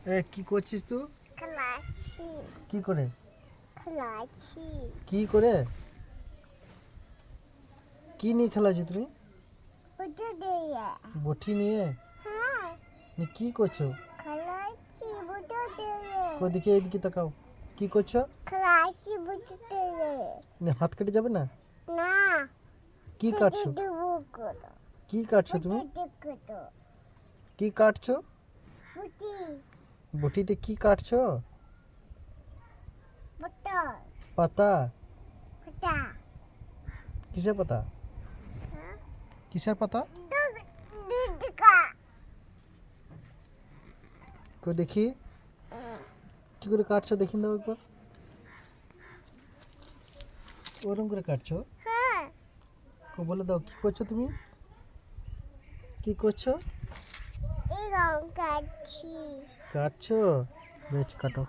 কি করছিস তুই? খেলাচ্ছি কি করে? খেলাচ্ছি কি করে? কি নিয়ে খেলাচ্ছি তুমি? বুঝে দিয়ে বটি নিয়ে? হ্যাঁ তুমি কি করছো? খেলাচ্ছি বুঝে দিয়ে ওদিকে এদিকে তাকাও। কি করছো? খেলাচ্ছি বুঝে দিয়ে হাত কেটে যাবে না? না কি কাটছো? দেবো করো কি কাটছো তুমি? করো কি কাটছো? বুঝি বটিতে কি কাটছো? বুটো পাতা? বুটা কিসের পাতা? হ্যাঁ কিসের পাতা? দিদিকা কই দেখি। কি করে কাটছো দেখি দাও একবার। ওরকম করে কাটছো? হ্যাঁ বলে দাও কি করছো তুমি? কি করছো? এই রং কাটছি কাটছো? বেশ কাটো।